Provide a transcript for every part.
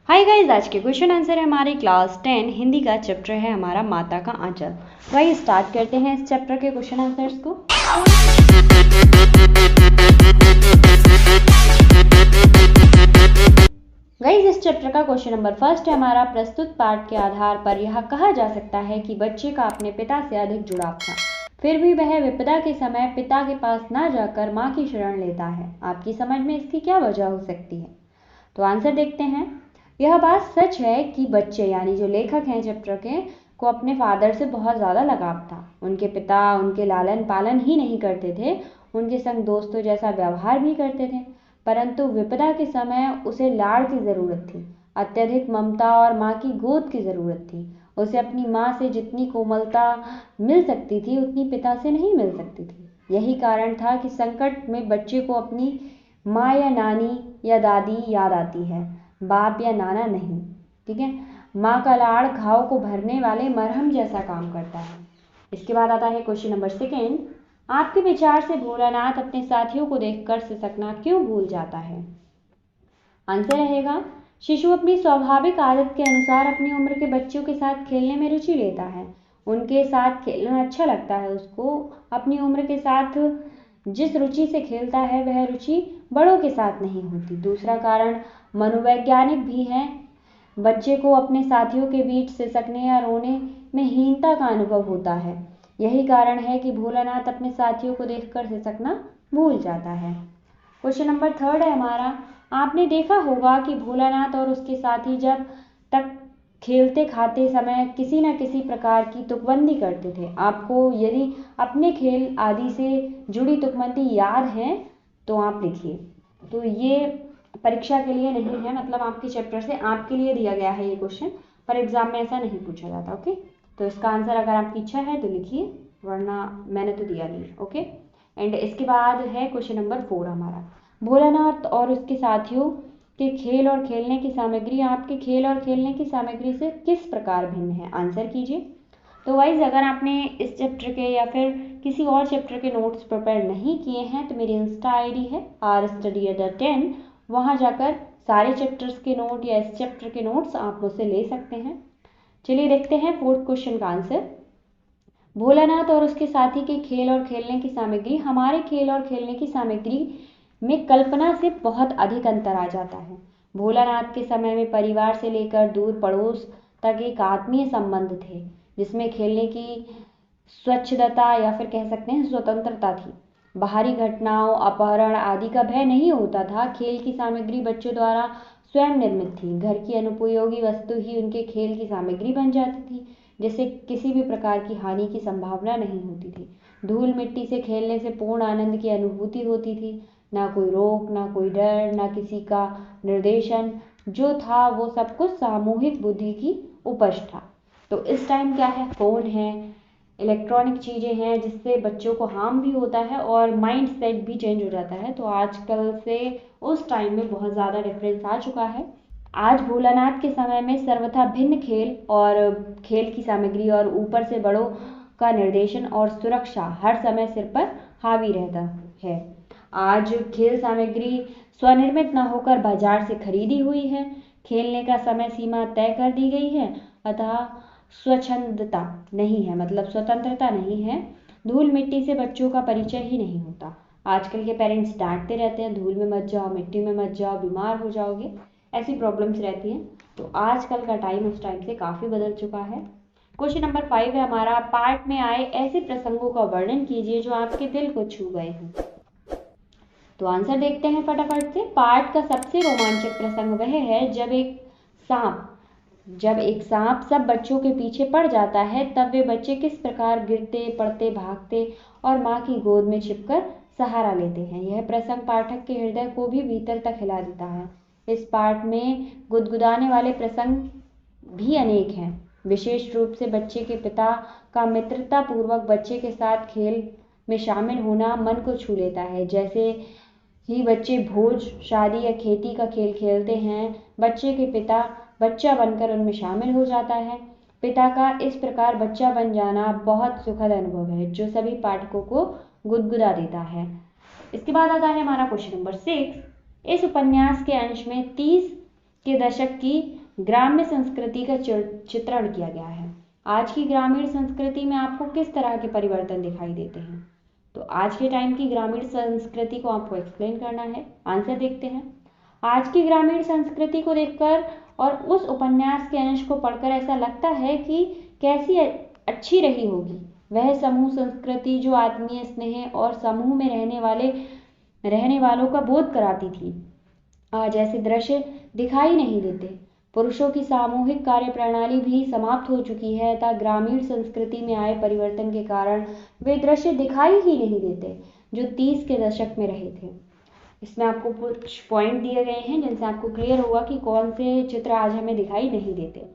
Hi guys, आज के question answer है हमारे क्लास 10 हिंदी का चैप्टर है हमारा माता का आंचल। वही स्टार्ट करते हैं इस चैप्टर के क्वेश्चन आंसर्स को। गाइस, इस चैप्टर का क्वेश्चन नंबर फर्स्ट है हमारा, प्रस्तुत पाठ के आधार पर यह कहा जा सकता है कि बच्चे का अपने पिता से अधिक जुड़ाव था, फिर भी वह विपदा के समय पिता के पास ना जाकर माँ की शरण लेता है। आपकी समझ में इसकी क्या वजह हो सकती है? तो आंसर देखते हैं। यह बात सच है कि बच्चे यानी जो लेखक हैं चैप्टर के को अपने फादर से बहुत ज़्यादा लगाव था। उनके पिता उनके लालन पालन ही नहीं करते थे, उनके संग दोस्तों जैसा व्यवहार भी करते थे, परंतु विपदा के समय उसे लाड़ की ज़रूरत थी, अत्यधिक ममता और माँ की गोद की ज़रूरत थी। उसे अपनी माँ से जितनी कोमलता मिल सकती थी उतनी पिता से नहीं मिल सकती थी। यही कारण था कि संकट में बच्चे को अपनी माँ या नानी या दादी याद आती है, बाप या नाना नहीं। ठीक है, माँ का लाड़ घाव को भरने वाले मरहम जैसा काम करता है। इसके बाद आता है क्वेश्चन नंबर सेकेंड, आपके विचार से भोलानाथ अपने साथियों को देखकर सिसकना क्यों भूल जाता है? आंसर रहेगा, शिशु अपनी स्वाभाविक आदत के अनुसार अपनी उम्र के बच्चों के साथ खेलने में रुचि लेता है। उनके साथ खेलना अच्छा लगता है उसको। अपनी उम्र के साथ जिस रुचि से खेलता है वह रुचि बड़ों के साथ नहीं होती। दूसरा कारण मनोवैज्ञानिक भी है। बच्चे को अपने साथियों के बीच सिसकने या रोने में हीनता का अनुभव होता है। यही कारण है कि भोलानाथ अपने साथियों को देखकर सिसकना भूल जाता है। क्वेश्चन नंबर थर्ड है हमारा, आपने देखा होगा कि भोलानाथ और उसके साथी जब तक खेलते खाते समय किसी न किसी प्रकार की तुकबंदी करते थे। आपको यदि अपने खेल आदि से जुड़ी तुकबंदी याद है तो आप लिखिए। तो ये परीक्षा के लिए नहीं है, मतलब आपके चैप्टर से आपके लिए दिया गया है ये क्वेश्चन, पर एग्जाम में ऐसा नहीं पूछा जाता। ओके, तो इसका आंसर अगर आपकी इच्छा है तो लिखिए, वरना मैंने तो दिया नहीं। ओके, एंड इसके बाद है क्वेश्चन नंबर 4 हमारा, भोलानाथ और उसके साथियों के खेल और खेलने की सामग्री आपके खेल और खेलने की सामग्री से किस प्रकार भिन्न है? आंसर कीजिए। तो वाइज अगर आपने इस चैप्टर के या फिर किसी और चैप्टर के नोट्स प्रिपेयर नहीं किए हैं तो मेरी इंस्टा आईडी है rstudy_10, वहाँ जाकर सारे चैप्टर्स के नोट या इस चैप्टर के नोट्स आप मुझसे ले सकते हैं। चलिए देखते हैं फोर्थ क्वेश्चन का आंसर। भोलानाथ और उसके साथी के खेल और खेलने की सामग्री हमारे खेल और खेलने की सामग्री में कल्पना से बहुत अधिक अंतर आ जाता है। भोलानाथ के समय में परिवार से लेकर दूर पड़ोस तक एक आत्मीय संबंध थे, जिसमें खेलने की स्वच्छता या फिर कह सकते हैं स्वतंत्रता थी। बाहरी घटनाओं, अपहरण आदि का भय नहीं होता था। खेल की सामग्री बच्चों द्वारा स्वयं निर्मित थी। घर की अनुपयोगी वस्तु ही उनके खेल की सामग्री बन जाती थी, जिससे किसी भी प्रकार की हानि की संभावना नहीं होती थी। धूल मिट्टी से खेलने से पूर्ण आनंद की अनुभूति होती थी। ना कोई रोक, ना कोई डर, ना किसी का निर्देशन। जो था वो सब कुछ सामूहिक बुद्धि की उपज था। तो इस टाइम क्या है, फोन है, इलेक्ट्रॉनिक चीज़ें हैं, जिससे बच्चों को हार्म भी होता है और माइंड सेट भी चेंज हो जाता है। तो आजकल से उस टाइम में बहुत ज़्यादा डिफरेंस आ चुका है। आज भोलानाथ के समय में सर्वथा भिन्न खेल और खेल की सामग्री और ऊपर से बड़ों का निर्देशन और सुरक्षा हर समय सिर पर हावी रहता है। आज खेल सामग्री स्वनिर्मित न होकर बाजार से खरीदी हुई है। खेलने का समय सीमा तय कर दी गई है, अतः स्वच्छंदता नहीं है, मतलब स्वतंत्रता नहीं है। धूल मिट्टी से बच्चों का परिचय ही नहीं होता। आजकल के पेरेंट्स डांटते रहते हैं, धूल में मत जाओ, मिट्टी में मत जाओ, बीमार हो जाओगे, ऐसी प्रॉब्लम्स रहती हैं। तो आजकल का टाइम उस टाइम से काफ़ी बदल चुका है। क्वेश्चन नंबर 5 है हमारा, पाठ में आए ऐसे प्रसंगों का वर्णन कीजिए जो आपके दिल को छू गए हैं। तो आंसर देखते हैं फटाफट से। पाठ का सबसे रोमांचक प्रसंग वह है जब एक सांप सब बच्चों के पीछे पड़ जाता है, तब वे बच्चे किस प्रकार गिरते पड़ते भागते और माँ की गोद में छिपकर सहारा लेते हैं। यह प्रसंग पाठक के हृदय को भी भीतर तक हिला देता है। इस पाठ में गुदगुदाने वाले प्रसंग भी अनेक हैं। विशेष रूप से बच्चे के पिता का मित्रता पूर्वक बच्चे के साथ खेल में शामिल होना मन को छू लेता है। जैसे ही बच्चे भोज, शादी या खेती का खेल खेलते हैं, बच्चे के पिता बच्चा बनकर उनमें शामिल हो जाता है। पिता का इस प्रकार बच्चा बन जाना बहुत सुखद अनुभव है, जो सभी पाठकों को गुदगुदा देता है। इसके बाद आता है हमारा क्वेश्चन नंबर 6। इस उपन्यास के अंश में 30 के दशक की ग्राम्य संस्कृति का चित्रण किया गया है। आज की ग्रामीण संस्कृति में आपको किस तरह के परिवर्तन दिखाई देते हैं? तो आज के टाइम की ग्रामीण संस्कृति को आपको एक्सप्लेन करना है। आंसर देखते हैं। आज की ग्रामीण संस्कृति को देखकर और उस उपन्यास के अंश को पढ़कर ऐसा लगता है कि कैसी अच्छी रही होगी वह समूह संस्कृति जो आत्मीय स्नेह और समूह में रहने वालों का बोध कराती थी। आज ऐसे दृश्य दिखाई नहीं देते। पुरुषों की सामूहिक कार्य प्रणाली भी समाप्त हो चुकी है तथा ग्रामीण संस्कृति में आए परिवर्तन के कारण वे दृश्य दिखाई ही नहीं देते जो 30 के दशक में रहे थे। इसमें आपको कुछ पॉइंट दिए गए हैं जिनसे आपको क्लियर होगा कि कौन से चित्र आज हमें दिखाई नहीं देते।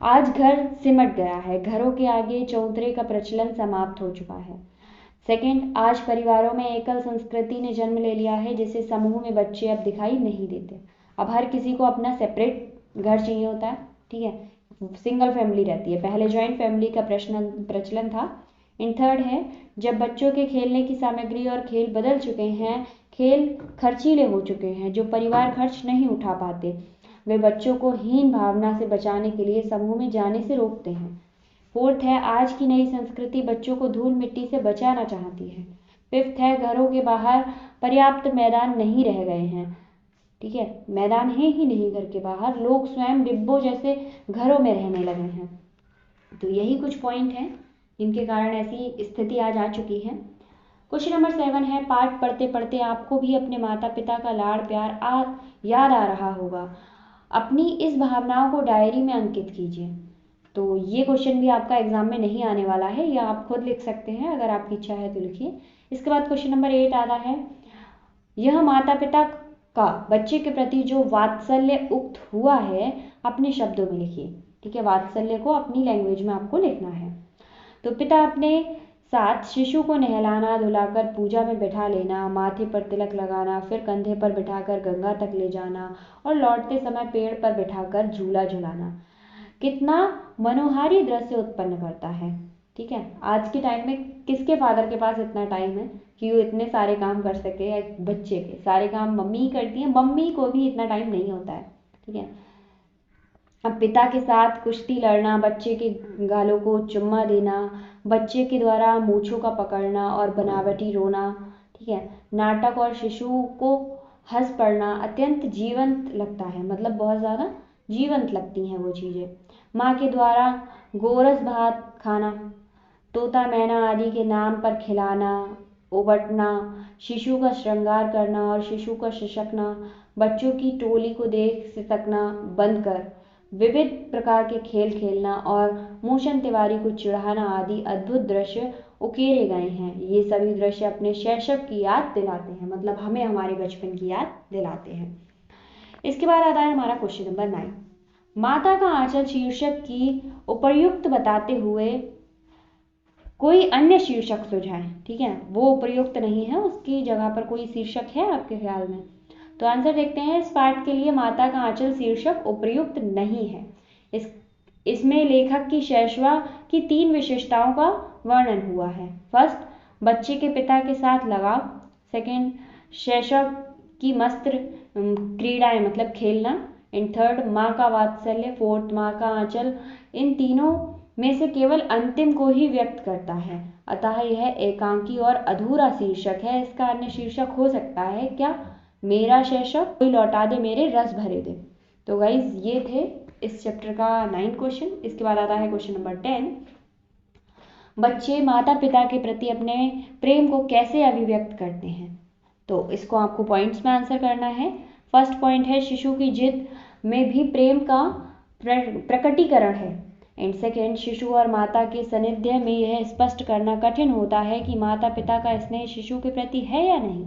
आज घर सिमट गया है, घरों के आगे चौतरे का प्रचलन समाप्त हो चुका है। सेकंड, आज परिवारों में एकल संस्कृति ने जन्म ले लिया है जिसे समूह में बच्चे अब दिखाई नहीं देते। अब हर किसी को अपना सेपरेट घर चाहिए होता है, ठीक है, सिंगल फैमिली रहती है। पहले जॉइंट फैमिली का प्रचलन था। इन थर्ड है, जब बच्चों के खेलने की सामग्री और खेल बदल चुके हैं, खेल खर्चीले हो चुके हैं, जो परिवार खर्च नहीं उठा पाते, वे बच्चों को हीन भावना से बचाने के लिए समूह में जाने से रोकते हैं। फोर्थ है, आज की नई संस्कृति बच्चों को धूल मिट्टी से बचाना चाहती है। फिफ्थ है, घरों के बाहर पर्याप्त मैदान नहीं रह गए हैं, ठीक है, मैदान है ही नहीं घर के बाहर, लोग स्वयं डिब्बों जैसे घरों में रहने लगे हैं। तो यही कुछ पॉइंट हैं जिनके कारण ऐसी स्थिति आज आ चुकी है। क्वेश्चन नंबर 7 है, पाठ पढ़ते पढ़ते आपको भी अपने माता पिता का लाड़ प्यार याद आ रहा होगा। अपनी इस भावनाओं को डायरी में अंकित कीजिए। तो ये क्वेश्चन भी आपका एग्जाम में नहीं आने वाला है, या आप खुद लिख सकते हैं, अगर आपकी इच्छा है तो लिखिए। इसके बाद क्वेश्चन नंबर 8 आता है, यह माता पिता का बच्चे के प्रति जो वात्सल्य उक्त हुआ है अपने शब्दों में लिखिए, ठीक है। वात्सल्य को अपनी लैंग्वेज में आपको लिखना है। तो पिता अपने साथ शिशु को नहलाना धुलाकर पूजा में बैठा लेना, माथे पर तिलक लगाना, फिर कंधे पर बिठाकर गंगा तक ले जाना और लौटते समय पेड़ पर बिठाकर झूला झुलाना कितना मनोहारी दृश्य उत्पन्न करता है, ठीक है। आज के टाइम में किसके फादर के पास इतना टाइम है कि वो इतने सारे काम कर सके, या बच्चे के सारे काम मम्मी ही करती है, मम्मी को भी इतना टाइम नहीं होता है, ठीक है। अब पिता के साथ कुश्ती लड़ना, बच्चे के गालों को चुम्मा देना, बच्चे के द्वारा मूंछों का पकड़ना और बनावटी रोना, ठीक है, नाटक और शिशु को हंस पड़ना अत्यंत जीवंत लगता है, मतलब बहुत ज़्यादा जीवंत लगती हैं वो चीज़ें। माँ के द्वारा गोरस भात खाना, तोता मैना आदि के नाम पर खिलाना, उबटना, शिशु का श्रृंगार करना और शिशु का शिशकना, बच्चों की टोली को देख सिसकना बंद कर विविध प्रकार के खेल खेलना और मोशन तिवारी को चिढ़ाना आदि अद्भुत दृश्य उकेरे गए हैं। ये सभी दृश्य अपने शैशव की याद दिलाते हैं, मतलब हमें हमारे बचपन की याद दिलाते हैं। इसके बाद आता है हमारा क्वेश्चन नंबर 9, माता का आंचल शीर्षक की उपर्युक्त बताते हुए कोई अन्य शीर्षक सुझाएं, ठीक है। वो उपर्युक्त नहीं है, उसकी जगह पर कोई शीर्षक है आपके ख्याल में? तो आंसर देखते हैं। इस पाठ के लिए माता का आंचल शीर्षक उपर्युक्त नहीं है। इसमें लेखक की शैशवा की 3 विशेषताओं का वर्णन हुआ है। फर्स्ट, बच्चे के पिता के साथ लगाव। सेकंड, शैशव की मस्त क्रीड़ाएं मतलब खेलना। एंड थर्ड, माँ का वात्सल्य। फोर्थ, माँ का आंचल। इन तीनों में से केवल अंतिम को ही व्यक्त करता है, अतः यह एकांकी और अधूरा शीर्षक है। इसका अन्य शीर्षक हो सकता है क्या? मेरा शैशव, कोई लौटा दे मेरे रस भरे दे। तो गाइज ये थे इस चैप्टर का 9 क्वेश्चन। इसके बाद आता है क्वेश्चन नंबर 10, बच्चे माता पिता के प्रति अपने प्रेम को कैसे अभिव्यक्त करते हैं? तो इसको आपको पॉइंट्स में आंसर करना है। फर्स्ट पॉइंट है, शिशु की जिद में भी प्रेम का प्रकटीकरण है। एंड सेकेंड, शिशु और माता के सानिध्य में यह स्पष्ट करना कठिन होता है कि माता पिता का स्नेह शिशु के प्रति है या नहीं,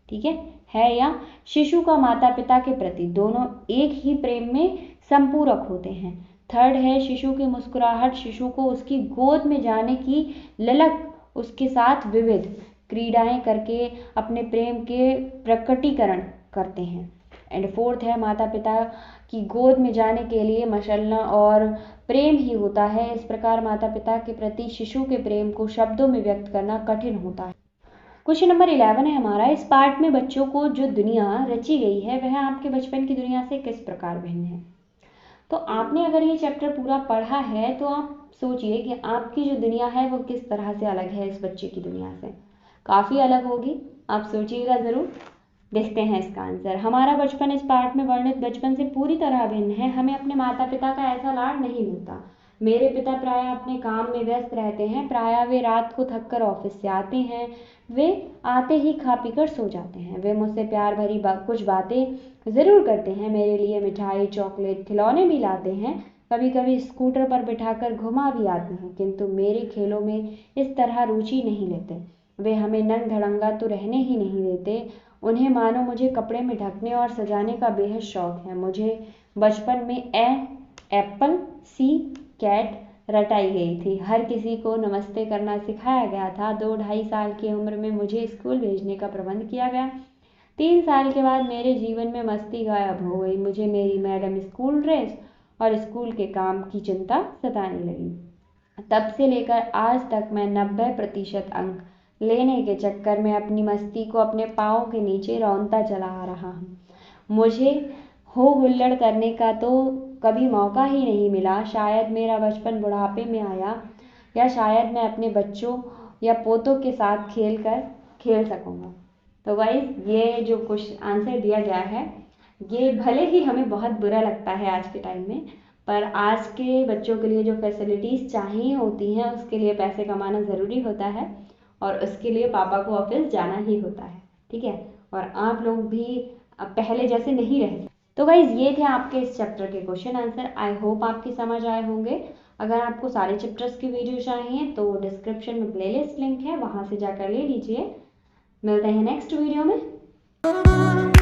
ठीक है या शिशु का माता पिता के प्रति, दोनों एक ही प्रेम में संपूरक होते हैं। थर्ड है, शिशु की मुस्कुराहट शिशु को उसकी गोद में जाने की ललक उसके साथ विविध क्रीड़ाएं करके अपने प्रेम के प्रकटीकरण करते हैं। एंड फोर्थ है, माता पिता की गोद में जाने के लिए मशलना और प्रेम ही होता है। इस प्रकार माता पिता के प्रति शिशु के प्रेम को शब्दों में व्यक्त करना कठिन होता है। क्वेश्चन नंबर 11 है हमारा, इस पाठ में बच्चों को जो दुनिया रची गई है वह आपके बचपन की दुनिया से किस प्रकार भिन्न है? तो आपने अगर ये चैप्टर पूरा पढ़ा है तो आप सोचिए कि आपकी जो दुनिया है वो किस तरह से अलग है इस बच्चे की दुनिया से। काफ़ी अलग होगी, आप सोचिएगा ज़रूर। देखते हैं इसका आंसर। हमारा बचपन इस पाठ में वर्णित बचपन से पूरी तरह भिन्न है। हमें अपने माता पिता का ऐसा लाड नहीं मिलता। मेरे पिता प्रायः अपने काम में व्यस्त रहते हैं। प्रायः वे रात को थक कर ऑफिस से आते हैं। वे आते ही खा पी कर सो जाते हैं। वे मुझसे प्यार भरी कुछ बातें ज़रूर करते हैं। मेरे लिए मिठाई, चॉकलेट, खिलौने भी लाते हैं। कभी कभी स्कूटर पर बिठाकर घुमा भी आते हैं, किंतु मेरे खेलों में इस तरह रुचि नहीं लेते। वे हमें नंग धड़ंगा तो रहने ही नहीं देते। उन्हें मानो मुझे कपड़े में ढकने और सजाने का बेहद शौक है। मुझे बचपन में एप्पल, सी, कैट रटाई गई थी। हर किसी को नमस्ते करना सिखाया गया था। 2-2.5 साल की उम्र में मुझे स्कूल भेजने का प्रबंध किया गया। 3 साल के बाद मेरे जीवन में मस्ती गायब हो गई। मुझे मेरी मैडम, स्कूल ड्रेस और स्कूल के काम की चिंता सताने लगी। तब से लेकर आज तक मैं 90% अंक लेने के चक्कर में अपनी मस्ती को अपने पाँव के नीचे रौंदता चला आ रहा हूँ। मुझे हो हुल्लड़ करने का तो कभी मौका ही नहीं मिला। शायद मेरा बचपन बुढ़ापे में आया, या शायद मैं अपने बच्चों या पोतों के साथ खेल सकूँगा। तो गाइस, ये जो क्वेश्चन आंसर दिया गया है, ये भले ही हमें बहुत बुरा लगता है आज के टाइम में, पर आज के बच्चों के लिए जो फैसिलिटीज़ चाहिए होती हैं उसके लिए पैसे कमाना ज़रूरी होता है, और उसके लिए पापा को ऑफिस जाना ही होता है। ठीक है, और आप लोग भी अब पहले जैसे नहीं रह सकते। तो गाइज, ये थे आपके इस चैप्टर के क्वेश्चन आंसर। आई होप आपके समझ आए होंगे। अगर आपको सारे चैप्टर्स की वीडियो चाहिए तो डिस्क्रिप्शन में प्लेलिस्ट लिंक है, वहाँ से जाकर ले लीजिए। मिलते हैं नेक्स्ट वीडियो में।